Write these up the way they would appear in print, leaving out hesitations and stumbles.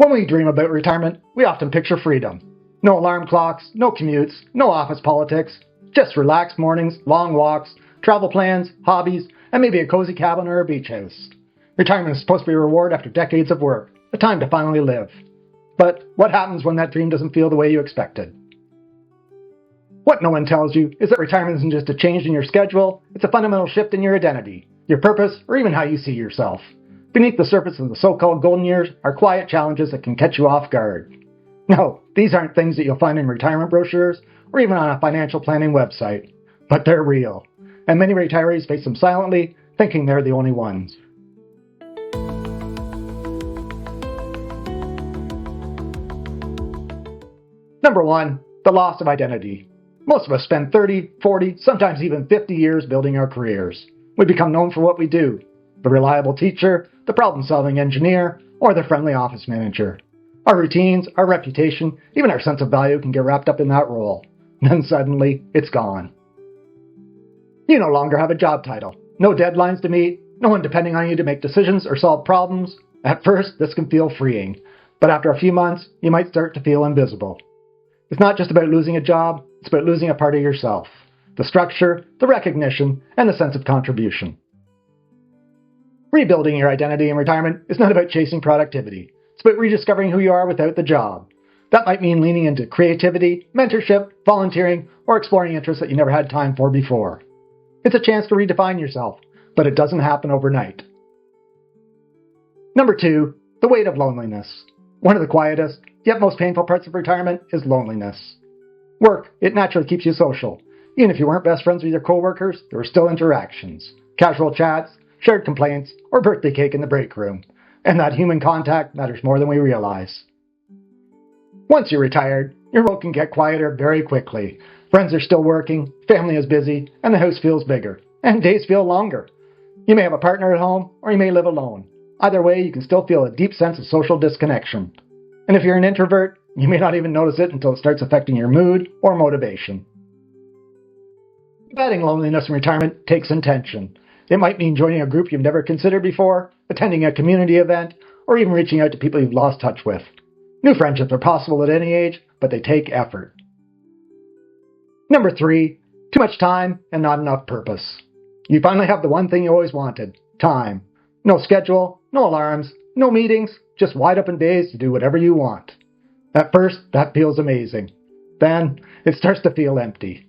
When we dream about retirement, we often picture freedom. No alarm clocks, no commutes, no office politics, just relaxed mornings, long walks, travel plans, hobbies, and maybe a cozy cabin or a beach house. Retirement is supposed to be a reward after decades of work, a time to finally live. But what happens when that dream doesn't feel the way you expected? What no one tells you is that retirement isn't just a change in your schedule, it's a fundamental shift in your identity, your purpose, or even how you see yourself. Beneath the surface of the so-called golden years are quiet challenges that can catch you off guard. No, these aren't things that you'll find in retirement brochures or even on a financial planning website, but they're real. And many retirees face them silently, thinking they're the only ones. Number 1, the loss of identity. Most of us spend 30, 40, sometimes even 50 years building our careers. We become known for what we do. The reliable teacher, the problem-solving engineer, or the friendly office manager. Our routines, our reputation, even our sense of value can get wrapped up in that role. Then suddenly, it's gone. You no longer have a job title, no deadlines to meet, no one depending on you to make decisions or solve problems. At first, this can feel freeing, but after a few months, you might start to feel invisible. It's not just about losing a job, it's about losing a part of yourself. The structure, the recognition, and the sense of contribution. Rebuilding your identity in retirement is not about chasing productivity. It's about rediscovering who you are without the job. That might mean leaning into creativity, mentorship, volunteering, or exploring interests that you never had time for before. It's a chance to redefine yourself, but it doesn't happen overnight. Number 2, the weight of loneliness. One of the quietest, yet most painful parts of retirement is loneliness. Work, it naturally keeps you social. Even if you weren't best friends with your coworkers, there were still interactions, casual chats, shared complaints, or birthday cake in the break room. And that human contact matters more than we realize. Once you're retired, your world can get quieter very quickly. Friends are still working, family is busy, and the house feels bigger, and days feel longer. You may have a partner at home, or you may live alone. Either way, you can still feel a deep sense of social disconnection. And if you're an introvert, you may not even notice it until it starts affecting your mood or motivation. Combating loneliness in retirement takes intention. It might mean joining a group you've never considered before, attending a community event, or even reaching out to people you've lost touch with. New friendships are possible at any age, but they take effort. Number 3, too much time and not enough purpose. You finally have the one thing you always wanted, time. No schedule, no alarms, no meetings, just wide open days to do whatever you want. At first, that feels amazing. Then, it starts to feel empty.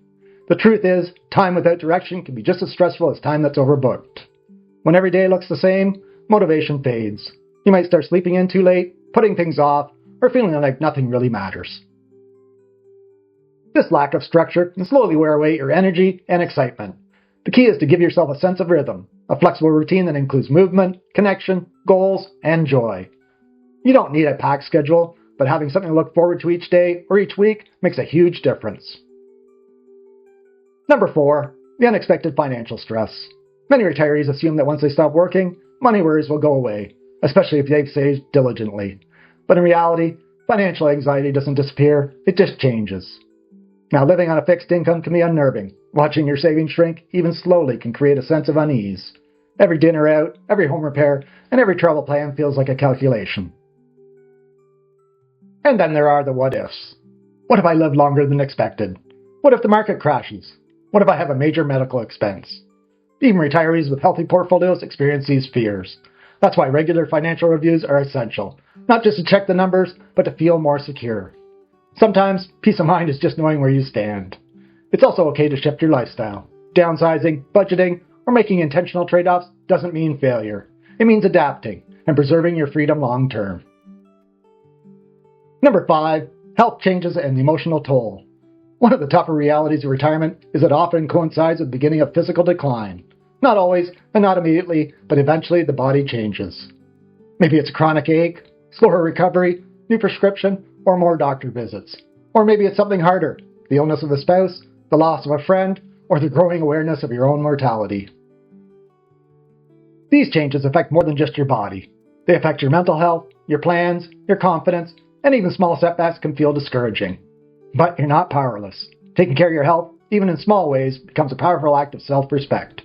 The truth is, time without direction can be just as stressful as time that's overbooked. When every day looks the same, motivation fades. You might start sleeping in too late, putting things off, or feeling like nothing really matters. This lack of structure can slowly wear away your energy and excitement. The key is to give yourself a sense of rhythm, a flexible routine that includes movement, connection, goals, and joy. You don't need a packed schedule, but having something to look forward to each day or each week makes a huge difference. Number 4, the unexpected financial stress. Many retirees assume that once they stop working, money worries will go away, especially if they've saved diligently. But in reality, financial anxiety doesn't disappear, it just changes. Now, living on a fixed income can be unnerving. Watching your savings shrink, even slowly, can create a sense of unease. Every dinner out, every home repair, and every travel plan feels like a calculation. And then there are the what-ifs. What if I live longer than expected? What if the market crashes? What if I have a major medical expense? Even retirees with healthy portfolios experience these fears. That's why regular financial reviews are essential. Not just to check the numbers, but to feel more secure. Sometimes, peace of mind is just knowing where you stand. It's also okay to shift your lifestyle. Downsizing, budgeting, or making intentional trade-offs doesn't mean failure. It means adapting and preserving your freedom long term. Number 5, health changes and the emotional toll. One of the tougher realities of retirement is it often coincides with the beginning of physical decline. Not always, and not immediately, but eventually the body changes. Maybe it's a chronic ache, slower recovery, new prescription, or more doctor visits. Or maybe it's something harder, the illness of a spouse, the loss of a friend, or the growing awareness of your own mortality. These changes affect more than just your body. They affect your mental health, your plans, your confidence, and even small setbacks can feel discouraging. But you're not powerless. Taking care of your health, even in small ways, becomes a powerful act of self-respect.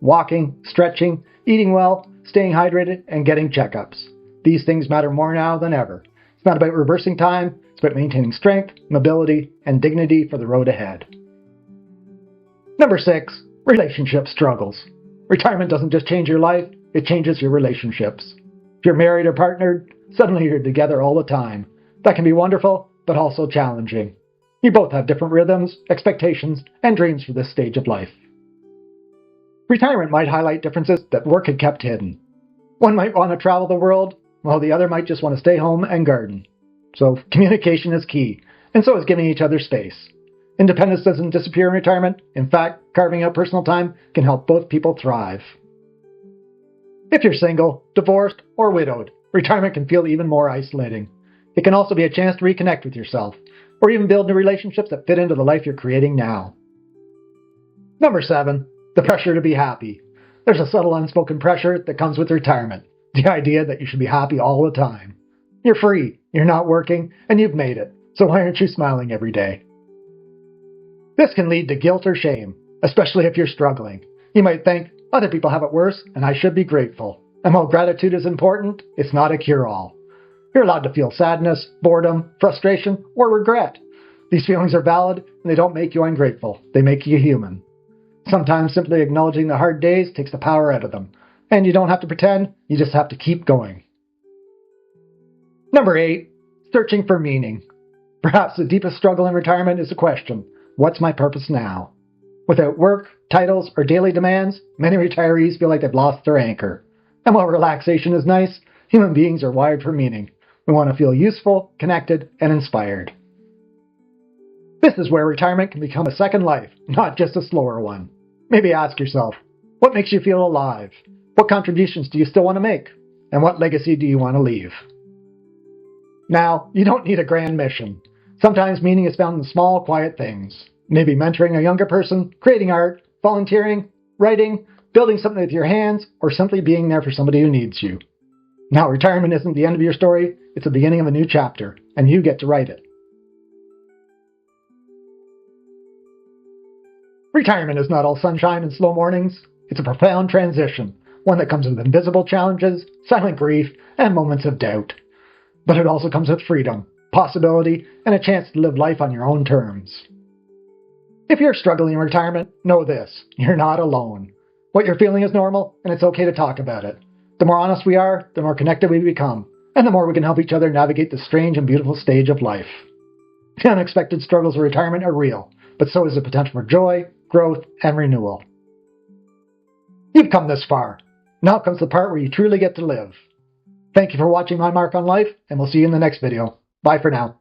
Walking, stretching, eating well, staying hydrated, and getting checkups. These things matter more now than ever. It's not about reversing time, it's about maintaining strength, mobility, and dignity for the road ahead. Number 6, relationship struggles. Retirement doesn't just change your life, it changes your relationships. If you're married or partnered, suddenly you're together all the time. That can be wonderful, but also challenging. You both have different rhythms, expectations, and dreams for this stage of life. Retirement might highlight differences that work had kept hidden. One might want to travel the world, while the other might just want to stay home and garden. So communication is key, and so is giving each other space. Independence doesn't disappear in retirement. In fact, carving out personal time can help both people thrive. If you're single, divorced, or widowed, retirement can feel even more isolating. It can also be a chance to reconnect with yourself, or even build new relationships that fit into the life you're creating now. Number 7, the pressure to be happy. There's a subtle unspoken pressure that comes with retirement. The idea that you should be happy all the time. You're free, you're not working, and you've made it. So why aren't you smiling every day? This can lead to guilt or shame, especially if you're struggling. You might think, other people have it worse, and I should be grateful. And while gratitude is important, it's not a cure-all. You're allowed to feel sadness, boredom, frustration, or regret. These feelings are valid, and they don't make you ungrateful. They make you human. Sometimes simply acknowledging the hard days takes the power out of them. And you don't have to pretend, you just have to keep going. Number 8, searching for meaning. Perhaps the deepest struggle in retirement is the question, what's my purpose now? Without work, titles, or daily demands, many retirees feel like they've lost their anchor. And while relaxation is nice, human beings are wired for meaning. We want to feel useful, connected, and inspired. This is where retirement can become a second life, not just a slower one. Maybe ask yourself, what makes you feel alive? What contributions do you still want to make? And what legacy do you want to leave? Now, you don't need a grand mission. Sometimes meaning is found in small, quiet things. Maybe mentoring a younger person, creating art, volunteering, writing, building something with your hands, or simply being there for somebody who needs you. Now, retirement isn't the end of your story, it's the beginning of a new chapter, and you get to write it. Retirement is not all sunshine and slow mornings. It's a profound transition, one that comes with invisible challenges, silent grief, and moments of doubt. But it also comes with freedom, possibility, and a chance to live life on your own terms. If you're struggling in retirement, know this, you're not alone. What you're feeling is normal, and it's okay to talk about it. The more honest we are, the more connected we become, and the more we can help each other navigate this strange and beautiful stage of life. The unexpected struggles of retirement are real, but so is the potential for joy, growth, and renewal. You've come this far. Now comes the part where you truly get to live. Thank you for watching My Mark on Life, and we'll see you in the next video. Bye for now.